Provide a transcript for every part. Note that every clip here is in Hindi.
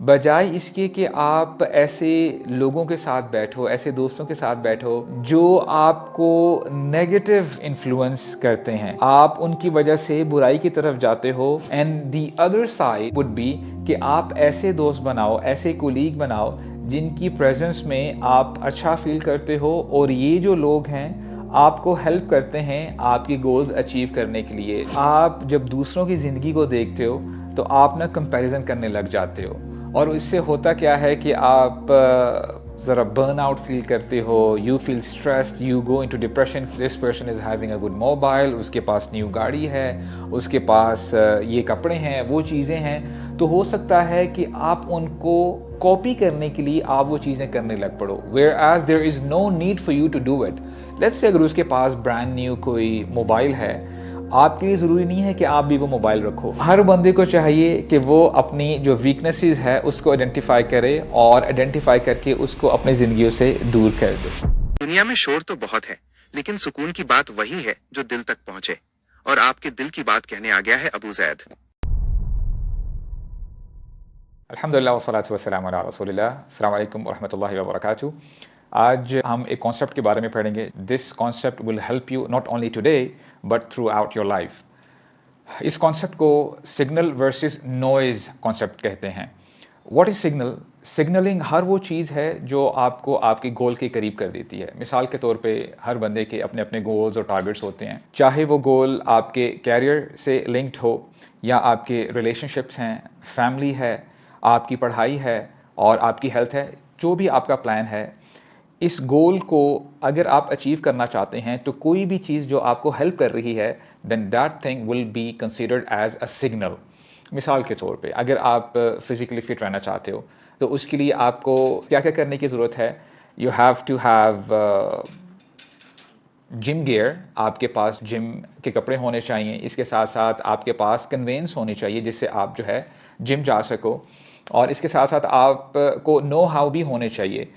बजाय इसके कि आप ऐसे लोगों के साथ बैठो, ऐसे दोस्तों के साथ बैठो जो आपको नेगेटिव इन्फ्लुएंस करते हैं, आप उनकी वजह से बुराई की तरफ जाते हो। And the other side would be कि आप ऐसे दोस्त बनाओ, ऐसे कोलीग बनाओ जिनकी प्रेजेंस में आप अच्छा फील करते हो, और ये जो लोग हैं आपको हेल्प करते हैं आपकी गोल्स अचीव करने के लिए। आप जब दूसरों की ज़िंदगी को देखते हो तो आप ना कंपैरिजन करने लग जाते हो, और इससे होता क्या है कि आप ज़रा बर्न आउट फील करते हो, you feel stressed, you go into depression. This person is having a good mobile, उसके पास न्यू गाड़ी है, उसके पास ये कपड़े हैं, वो चीज़ें हैं। तो हो सकता है कि आप उनको कॉपी करने के लिए आप वो चीज़ें करने लग पड़ो, where as there is no need for you to do it. Let's say अगर उसके पास ब्रांड न्यू कोई मोबाइल है, आपके लिए ज़रूरी नहीं है कि आप भी वो मोबाइल रखो। हर बंदे को चाहिए कि वो अपनी जो वीकनेसेस है उसको आइडेंटिफाई करे, और आइडेंटिफाई करके उसको अपनी ज़िंदगियों से दूर कर दे। दुनिया में शोर तो बहुत है, लेकिन सुकून की बात वही है जो दिल तक पहुंचे। और आपके दिल की बात कहने आ गया है अबू जैद। अल्हम्दुलिल्लाह वस्सलातु वस्सलामु अला रसूलिल्लाह। अस्सलाम वालेकुम वरहमतुल्लाहि वबरकातुहू। आज हम एक कॉन्सेप्ट के बारे में पढ़ेंगे। This concept will help you not only today but through out your life. इस कॉन्सेप्ट को सिग्नल वर्सेस नॉइज़ कॉन्सेप्ट कहते हैं। What is signal? सिग्नलिंग हर वो चीज़ है जो आपको आपके गोल के करीब कर देती है। मिसाल के तौर पे हर बंदे के अपने अपने गोल्स और टारगेट्स होते हैं, चाहे वो गोल आपके कैरियर से लिंक्ड हो, या आपके रिलेशनशिप्स हैं, फैमिली है, आपकी पढ़ाई है, और आपकी हेल्थ है। जो भी आपका प्लान है, इस गोल को अगर आप अचीव करना चाहते हैं तो कोई भी चीज़ जो आपको हेल्प कर रही है, then that thing will be considered as a signal. मिसाल के तौर पे अगर आप फिज़िकली फ़िट रहना चाहते हो तो उसके लिए आपको क्या क्या करने की ज़रूरत है? You have to have gym gear, आपके पास जिम के कपड़े होने चाहिए। इसके साथ साथ आपके पास कन्वेंस होनी चाहिए जिससे आप जो है जिम जा सको, और इसके साथ साथ आपको नो हाउ भी होने चाहिए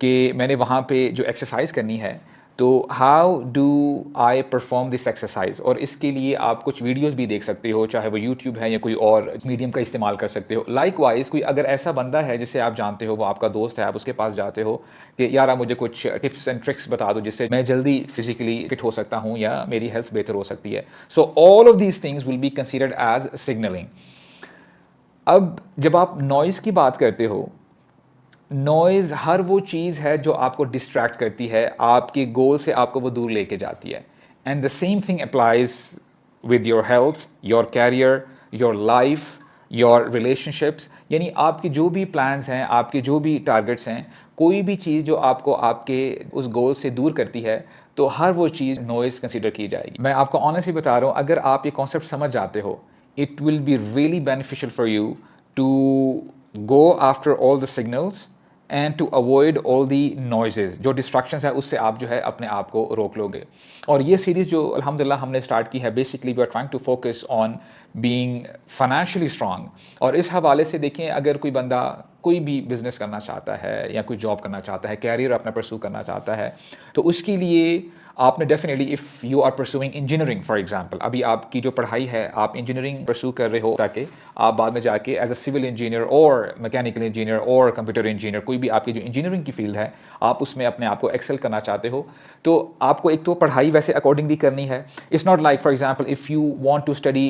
कि मैंने वहाँ पे जो एक्सरसाइज करनी है तो how do I perform this exercise. और इसके लिए आप कुछ वीडियोस भी देख सकते हो, चाहे वो यूट्यूब है या कोई और मीडियम का इस्तेमाल कर सकते हो। लाइकवाइज कोई अगर ऐसा बंदा है जिसे आप जानते हो, वो आपका दोस्त है, आप उसके पास जाते हो कि यार आप मुझे कुछ टिप्स एंड ट्रिक्स बता दो जिससे मैं जल्दी फिजिकली फिट हो सकता हूँ या मेरी हेल्थ बेहतर हो सकती है। So all of these things will be considered as signalling. अब जब आप नॉइज़ की बात करते हो, नॉइज़ हर वो चीज़ है जो आपको डिस्ट्रैक्ट करती है, आपके गोल से आपको वो दूर लेके जाती है। And the same thing applies with your health, your career, your life, your relationships. यानी आपके जो भी प्लान्स हैं, आपके जो भी टारगेट्स हैं, कोई भी चीज़ जो आपको आपके उस गोल से दूर करती है, तो हर वो चीज़ नॉइज़ कंसिडर की जाएगी। मैं आपको ऑनेस्टली बता रहा हूँ, अगर आप ये कॉन्सेप्ट समझ जाते हो, it will be really beneficial for you to go after all the signals and to avoid all the noises। जो distractions है उससे आप जो है अपने आप को रोक लोगे। और ये सीरीज़ जो अल्हम्दुलिल्लाह हमने स्टार्ट की है, basically we are trying to focus on being financially strong. और इस हवाले से देखें, अगर कोई बंदा कोई भी बिज़नेस करना चाहता है या कोई जॉब करना चाहता है, कैरियर अपना परस्यू करना चाहता है, तो उसके लिए आपने definitely, if you are pursuing engineering for example, अभी आपकी जो पढ़ाई है आप इंजीनियरिंग परस्यू कर रहे हो ताकि आप बाद में जाके एज अ सिविल इंजीनियर और मैकेनिकल इंजीनियर और कंप्यूटर इंजीनियर, कोई भी आपकी जो इंजीनियरिंग की फील्ड है, आप उसमें अपने आप को एक्सेल करना चाहते हो, तो आपको एक तो पढ़ाई वैसे अकॉर्डिंगली करनी है। It's not like for example if you want to study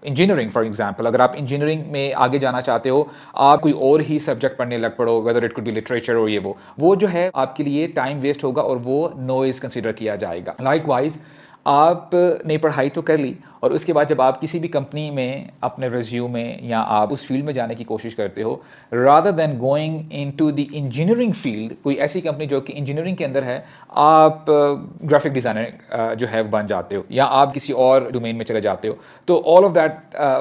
engineering for example, अगर आप इंजीनियरिंग में आगे जाना चाहते हो, आप कोई और ही सब्जेक्ट पढ़ने लग पड़ो, whether it could be literature और ये वो जो है आपके लिए टाइम वेस्ट होगा और वो नॉइज़ कंसिडर किया जाएगा। लाइकवाइज आपने पढ़ाई तो कर ली, और उसके बाद जब आप किसी भी कंपनी में अपने रिज्यूमे या आप उस फील्ड में जाने की कोशिश करते हो, rather than going into the engineering field, कोई ऐसी कंपनी जो कि इंजीनियरिंग के अंदर है, आप ग्राफिक डिज़ाइनर जो है बन जाते हो, या आप किसी और डोमेन में चले जाते हो, तो all of that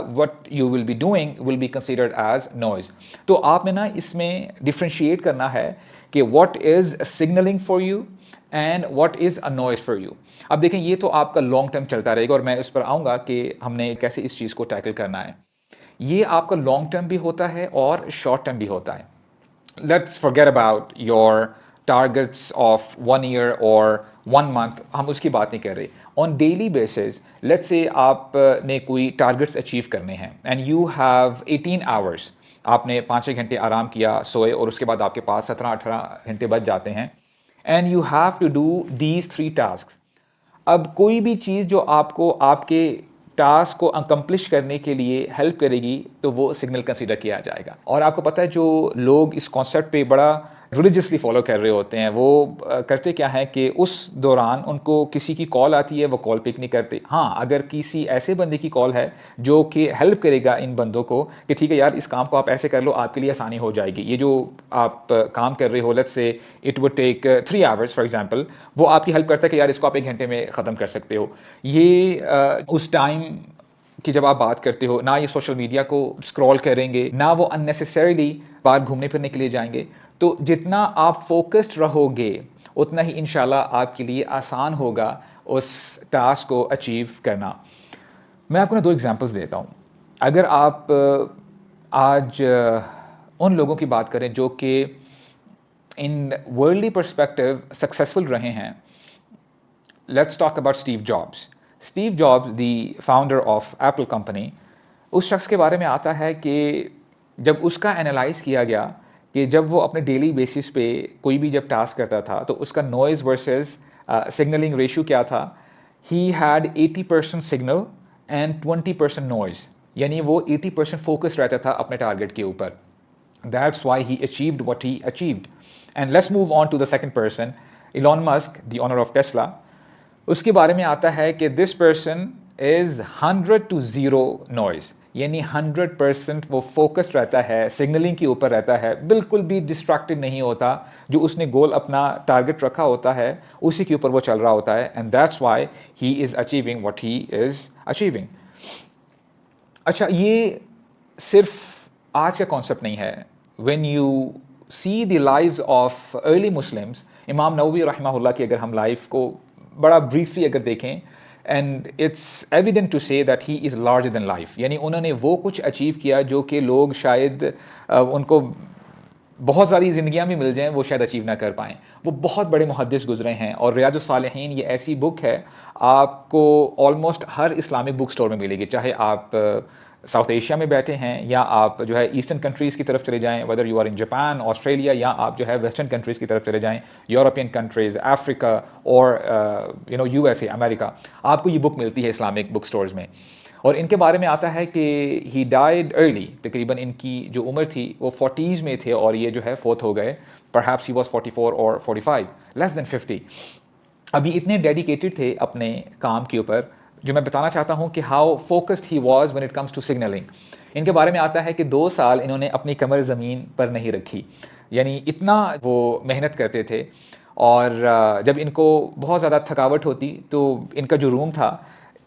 what you will be doing will be considered as noise. तो आपने ना इसमें डिफ्रेंशिएट करना है कि what is signalling for you and what is a noise for you. अब देखें, ये तो आपका लॉन्ग टर्म चलता रहेगा, और मैं उस पर आऊँगा कि हमने कैसे इस चीज़ को टैकल करना है। ये आपका लॉन्ग टर्म भी होता है और शॉर्ट टर्म भी होता है। Let's forget about your targets of 1 year और 1 मंथ, हम उसकी बात नहीं कर रहे। On daily basis, let's say आपने कोई टारगेट्स अचीव करने हैं एंड यू हैव 18 आवर्स। आपने 5-6 घंटे आराम किया, सोए और उसके बाद आपके पास 17-18 घंटे बच जाते हैं and you have to do these 3 task. अब कोई भी चीज़ जो आपको आपके टास्क को अकम्प्लिश करने के लिए हेल्प करेगी तो वो सिग्नल कंसीडर किया जाएगा। और आपको पता है जो लोग इस कॉन्सेप्ट पे बड़ा रिलीजियसली फॉलो कर रहे होते हैं वो करते क्या है कि उस दौरान उनको किसी की कॉल आती है, वो कॉल पिक नहीं करते। हाँ, अगर किसी ऐसे बंदे की कॉल है जो कि हेल्प करेगा इन बंदों को कि ठीक है यार इस काम को आप ऐसे कर लो, आपके लिए आसानी हो जाएगी, ये जो आप काम कर रहे हो, let's say it would take 3 hours for example, वो आपकी हेल्प करता है कि यार इसको आप 1 घंटे में ख़त्म कर सकते हो। ये उस टाइम कि जब आप बात करते हो, ना ये सोशल मीडिया को स्क्रॉल करेंगे, ना वो अननेसेसरीली बाहर घूमने फिरने के लिए जाएंगे। तो जितना आप फोकस्ड रहोगे उतना ही इंशाल्लाह आपके लिए आसान होगा उस टास्क को अचीव करना। मैं आपको ना 2 एग्जांपल्स देता हूँ। अगर आप आज उन लोगों की बात करें जो कि इन वर्ल्डली पर्सपेक्टिव सक्सेसफुल रहे हैं, let's talk about Steve jobs. Steve jobs the founder of Apple company, उस शख्स के बारे में आता है कि जब उसका एनालाइज किया गया कि जब वो अपने डेली बेसिस पे कोई भी जब टास्क करता था तो उसका नॉइज़ वर्सेस सिग्नलिंग रेशियो क्या था। He had 80% signal and 20% noise, यानी वो 80% फोकस रहता था अपने टारगेट के ऊपर। That's why he achieved what he achieved. And let's move on to the second person, Elon Musk, the owner of Tesla. उसके बारे में आता है कि this person is 100 to 0 noise, यानी 100% वो फोकस्ड रहता है, सिग्नलिंग के ऊपर रहता है, बिल्कुल भी डिस्ट्रैक्टेड नहीं होता। जो उसने गोल अपना टारगेट रखा होता है उसी के ऊपर वो चल रहा होता है, and that's why he is achieving what he is achieving. अच्छा, ये सिर्फ आज का कॉन्सेप्ट नहीं है। When you see the lives of early Muslims, इमाम नववी रहमहुल्लाह की अगर हम लाइफ को बड़ा ब्रीफली अगर देखें, and it's evident to say that he is larger than life, यानी उन्होंने वो कुछ अचीव किया जो कि लोग शायद उनको बहुत सारी ज़िंदगियाँ भी मिल जाएं वो शायद अचीव ना कर पाएँ। वो बहुत बड़े मुहद्दिस गुजरे हैं, और रियाजुस सालिहीन ये ऐसी बुक है आपको ऑलमोस्ट हर इस्लामिक बुक स्टोर में मिलेगी, चाहे आप साउथ एशिया में बैठे हैं या आप जो है ईस्टर्न कंट्रीज़ की तरफ चले जाएं, whether you are in Japan, Australia, या आप जो है वेस्टर्न कंट्रीज़ की तरफ चले जाएं, यूरोपियन कंट्रीज़, अफ्रीका और यूएसए, अमेरिका, आपको ये बुक मिलती है इस्लामिक बुक स्टोर्स में। और इनके बारे में आता है कि ही डाइड अर्ली, तकरीबन इनकी जो उम्र थी वो 40s में थे और ये जो है फोत हो गए, परहैप्स ही वाज 44 और 45, लेस देन 50। अभी इतने डेडिकेटेड थे अपने काम के ऊपर, जो मैं बताना चाहता हूँ कि how focused he was when it comes to signalling. इनके बारे में आता है कि 2 साल इन्होंने अपनी कमर ज़मीन पर नहीं रखी, यानी इतना वो मेहनत करते थे। और जब इनको बहुत ज़्यादा थकावट होती तो इनका जो रूम था,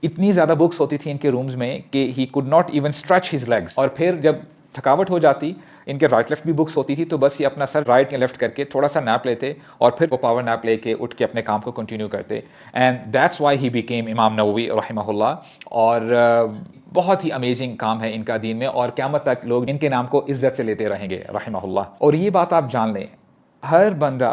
इतनी ज़्यादा बुक्स होती थी इनके रूम्स में कि he could not even stretch his legs. और फिर जब थकावट हो जाती, इनके राइट लेफ्ट भी बुक्स होती थी, तो बस ये अपना सर राइट या लेफ्ट करके थोड़ा सा नैप लेते और फिर वो पावर नैप लेके उठ के अपने काम को कंटिन्यू करते। And that's why he became इमाम नववी रहमहुल्लाह। और बहुत ही अमेजिंग काम है इनका दीन में, और क़यामत तक लोग इनके नाम को इज्जत से लेते रहेंगे रहमहुल्लाह। और ये बात आप जान लें, हर बंदा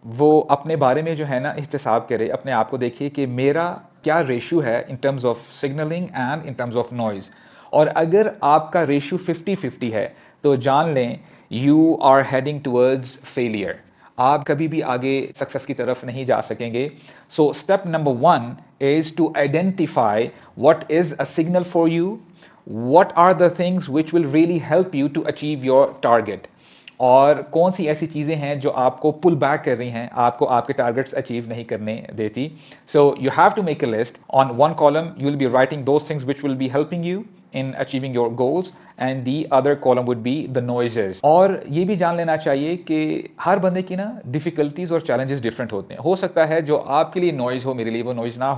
वो अपने बारे में जो है ना इहतिसाब करे, अपने आप को देखिए कि मेरा क्या रेशियो है in terms of signalling and in terms of noise. और अगर आपका रेशियो 50-50 है तो जान लें you are heading towards failure, आप कभी भी आगे सक्सेस की तरफ नहीं जा सकेंगे। So step number 1 is to identify what is a signal for you, what are the things which will really help you to achieve your target, और कौन सी ऐसी चीज़ें हैं जो आपको पुल बैक कर रही हैं, आपको आपके टारगेट्स अचीव नहीं करने देती। So you have to make a list. On one column you will be writing those things which will be helping you in achieving your goals, and the other column would be the noises। और ये भी जान लेना चाहिए कि हर बंदे की ना डिफ़िकल्टीज़ और चैलेंजेस डिफरेंट होते हैं। हो सकता है जो आपके लिए नॉइज़ हो मेरे लिए वो नॉइज़ ना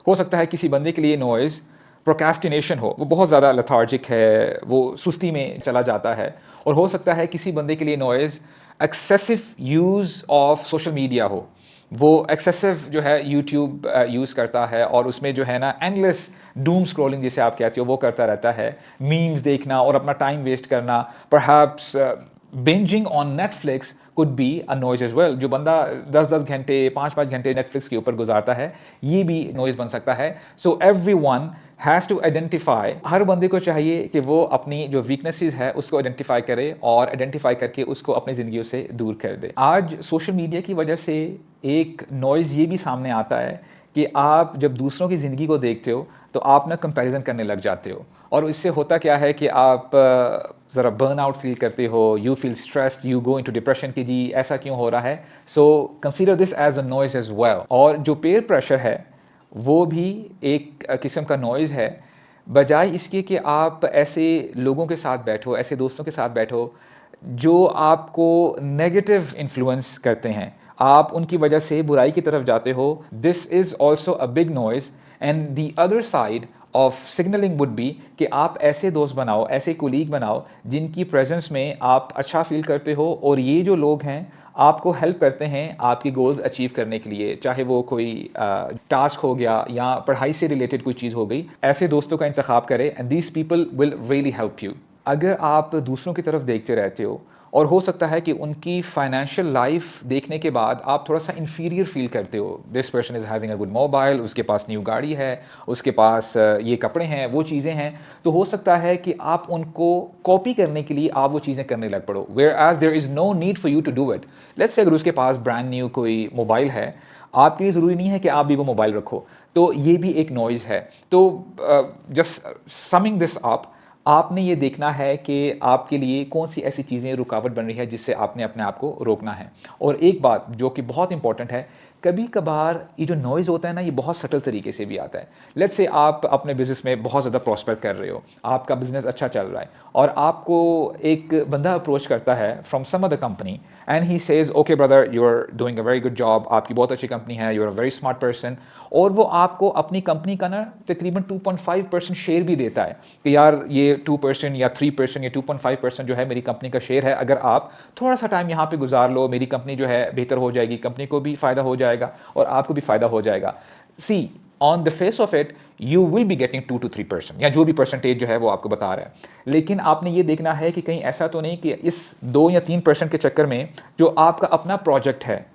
हो सकता है किसी बंदे के लिए नॉइज़ प्रोक्रेस्टिनेशन हो, वो बहुत ज़्यादा लेथार्जिक है, वो सुस्ती में चला जाता है। और हो सकता है किसी बंदे के लिए noise excessive use of social media हो, वो एक्सेसिव जो है यूट्यूब यूज़ करता है और उसमें जो है ना एंडलेस डूम स्क्रॉलिंग जिसे आप कहते हो वो करता रहता है, मीम्स देखना और अपना टाइम वेस्ट करना। Perhaps bingeing on Netflix could be a noise as well. जो बंदा 10-10 घंटे 5-5 घंटे नेटफ्लिक्स के ऊपर गुजारता है, ये भी नॉइज़ बन सकता है। So everyone has to identify, हर बंदे को चाहिए कि वो अपनी जो वीकनेसेस है उसको आइडेंटिफाई करे और आइडेंटिफाई करके उसको अपनी ज़िंदगी से दूर कर दे। आज सोशल मीडिया की वजह से एक नॉइज़ ये भी सामने आता है कि आप जब दूसरों की ज़िंदगी को देखते हो तो आप ना कंपैरिजन करने लग जाते हो, और इससे होता क्या है कि आप ज़रा बर्न आउट फील करते हो, you feel stressed, you go into depression कि जी ऐसा क्यों हो रहा है। So consider this as a noise as well. और जो पेयर प्रेशर है वो भी एक किस्म का नॉइज़ है। बजाय इसके कि आप ऐसे लोगों के साथ बैठो, ऐसे दोस्तों के साथ बैठो जो आपको नेगेटिव इन्फ्लुएंस करते हैं, आप उनकी वजह से बुराई की तरफ जाते हो, this is also a big noise. And the other side of signalling would be कि आप ऐसे दोस्त बनाओ, ऐसे कोलीग बनाओ जिनकी प्रेजेंस में आप अच्छा फील करते हो, और ये जो लोग हैं आपको हेल्प करते हैं आपकी गोल्स अचीव करने के लिए, चाहे वो कोई टास्क हो गया या पढ़ाई से रिलेटेड कोई चीज़ हो गई। ऐसे दोस्तों का इंतखाब करें and these people will really help you. अगर आप दूसरों की तरफ देखते रहते हो और हो सकता है कि उनकी फाइनेंशियल लाइफ देखने के बाद आप थोड़ा सा इन्फीरियर फील करते हो, this person is having a good mobile, उसके पास न्यू गाड़ी है, उसके पास ये कपड़े हैं, वो चीज़ें हैं, तो हो सकता है कि आप उनको कॉपी करने के लिए आप वो चीज़ें करने लग पड़ो, where as there is no need for you to do it. Let's say अगर उसके पास ब्रांड न्यू कोई मोबाइल है, आपके लिए ज़रूरी नहीं है कि आप भी वो मोबाइल रखो, तो ये भी एक नॉइज़ है। तो जस्ट समिंग दिस अप, आपने ये देखना है कि आपके लिए कौन सी ऐसी चीज़ें रुकावट बन रही है जिससे आपने अपने आप को रोकना है। और एक बात जो कि बहुत इंपॉर्टेंट है, कभी कभार ये जो नॉइज़ होता है ना, ये बहुत सटल तरीके से भी आता है। लेट्स से आप अपने बिजनेस में बहुत ज़्यादा प्रॉस्पर कर रहे हो, आपका बिजनेस अच्छा चल रहा है, और आपको एक बंदा अप्रोच करता है from some other company and he says okay brother, you are doing a very good job, आपकी बहुत अच्छी कंपनी है, you are a very smart person, और वो आपको अपनी कंपनी का ना तकरीबन 2.5% शेयर भी देता है कि यार ये 2% या 3% या 2.5% जो है मेरी कंपनी का शेयर है, अगर आप थोड़ा सा टाइम यहाँ पे गुजार लो, मेरी कंपनी जो है बेहतर हो जाएगी, कंपनी को भी फ़ायदा हो जाएगा और आपको भी फ़ायदा हो जाएगा। See, on the face of it you will be getting 2 to 3% या जो भी परसेंटेज जो है वो आपको बता रहा है, लेकिन आपने ये देखना है कि कहीं ऐसा तो नहीं कि इस 2 या 3% के चक्कर में जो आपका अपना प्रोजेक्ट है,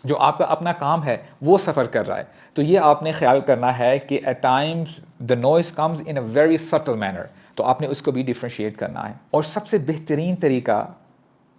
जो आपका अपना काम है, वो सफ़र कर रहा है। तो ये आपने ख्याल करना है कि at times the noise comes in a very subtle manner, तो आपने उसको भी डिफ्रेंशिएट करना है। और सबसे बेहतरीन तरीका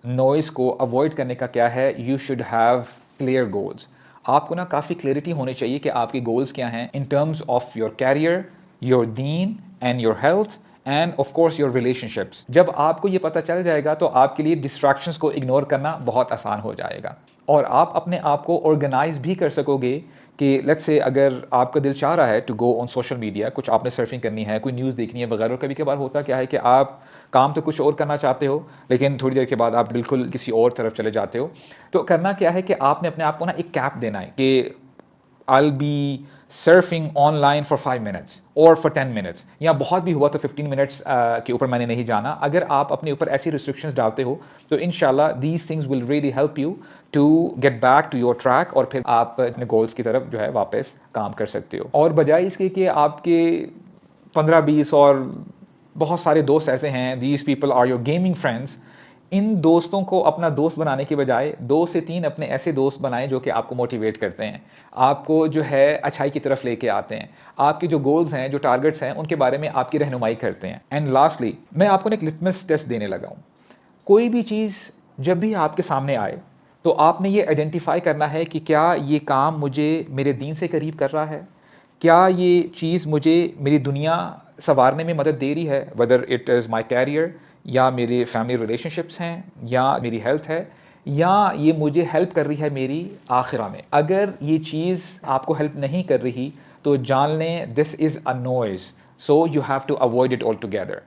नॉइज़ को अवॉइड करने का क्या है, you should have clear goals. आपको ना काफ़ी क्लैरिटी होनी चाहिए कि आपके गोल्स क्या हैं in terms of your career, your दीन and your health and of course your relationships. जब आपको ये पता चल जाएगा तो आपके लिए डिस्ट्रैक्शंस को इग्नोर करना बहुत आसान हो जाएगा, और आप अपने आप को ऑर्गेनाइज भी कर सकोगे कि लेट्स से अगर आपका दिल चाह रहा है to go on social media, कुछ आपने सर्फिंग करनी है, कोई न्यूज़ देखनी है वगैरह, कभी कभार होता क्या है कि आप काम तो कुछ और करना चाहते हो लेकिन थोड़ी देर के बाद आप बिल्कुल किसी और तरफ चले जाते हो। तो करना क्या है कि आपने अपने आप को ना एक कैप देना है कि I'll be surfing online for 5 minutes or for 10 minutes, या बहुत भी हुआ तो 15 मिनट्स के ऊपर मैंने नहीं जाना। अगर आप अपने ऊपर ऐसी रिस्ट्रिक्शंस डालते हो तो इंशाल्लाह these things will really help you to get back to your track, और फिर आप अपने गोल्स की तरफ जो है वापस काम कर सकते हो। और बजाय इसके कि आपके 15-20 और बहुत सारे दोस्त ऐसे हैं, these people are your gaming friends, इन दोस्तों को अपना दोस्त बनाने के बजाय 2 से 3 अपने ऐसे दोस्त बनाएं जो कि आपको मोटिवेट करते हैं, आपको जो है अच्छाई की तरफ लेके आते हैं, आपके जो गोल्स हैं, जो टारगेट्स हैं, उनके बारे में आपकी रहनुमाई करते हैं। एंड लास्टली मैं आपको एक लिटमस टेस्ट देने लगा हूँ। कोई भी चीज़ जब भी आपके सामने आए तो आपने ये आइडेंटिफाई करना है कि क्या ये काम मुझे मेरे दीन से करीब कर रहा है, क्या ये चीज़ मुझे मेरी दुनिया संवारने में मदद दे रही है, whether it is my career या मेरे फैमिली रिलेशनशिप्स हैं या मेरी हेल्थ है, या ये मुझे हेल्प कर रही है मेरी आखिरा में। अगर ये चीज़ आपको हेल्प नहीं कर रही तो जान लें this is a noise, so you have to avoid it altogether.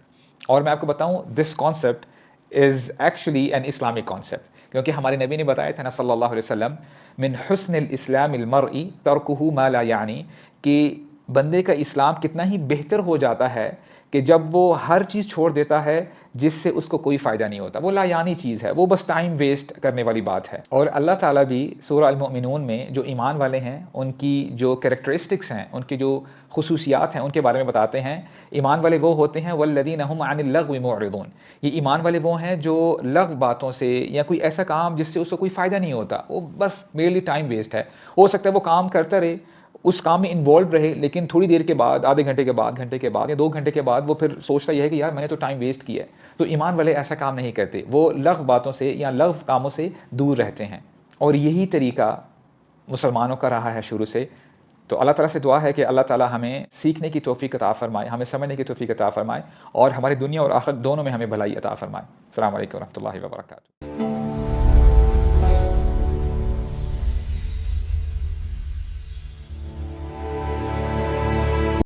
और मैं आपको बताऊं, this concept is actually an Islamic concept, क्योंकि हमारे नबी ने बताया था ना सल्लल्लाहु अलैहि वसल्लम, मिन हुस्निल इस्लामिल मरई तर्कुहु मा ला यानी, कि बंदे का इस्लाम कितना ही बेहतर हो जाता है कि जब वो हर चीज़ छोड़ देता है जिससे उसको कोई फ़ायदा नहीं होता, वो लायानी चीज़ है, वो बस टाइम वेस्ट करने वाली बात है। और अल्लाह ताला भी सूरह अल-मुमिनून में जो ईमान वाले हैं उनकी जो कैरेक्टरिस्टिक्स हैं, उनकी जो खुसूसियात हैं, उनके बारे में बताते हैं। ईमान वाले वो होते हैं वल्लज़ीना हुम अनिल लग़्वी मुअरिदून, ये ईमान वाले वो हैं जो लग़्व बातों से या कोई ऐसा काम जिससे उसको कोई फ़ायदा नहीं होता, वो बस मेरली टाइम वेस्ट है, हो सकता है वो काम करता रहे, उस काम में इन्वॉल्व रहे, लेकिन थोड़ी देर के बाद, आधे घंटे के बाद, घंटे के बाद या 2 घंटे के बाद वो फिर सोचता ये है कि यार मैंने तो टाइम वेस्ट किया है। तो ईमान वाले ऐसा काम नहीं करते, वो लग़्व बातों से या लग़्व कामों से दूर रहते हैं, और यही तरीका मुसलमानों का रहा है शुरू से। तो अल्लाह ताला से दुआ है कि अल्लाह ताला हमें सीखने की तौफ़ीक़ अता फ़रमाए, हमें समझने की तौफ़ीक़ अता फ़रमाए, और हमारी दुनिया और आखिरत दोनों में हमें भलाई अता फ़रमाए। अस्सलामु अलैकुम व रहमतुल्लाहि व बरकातुहू।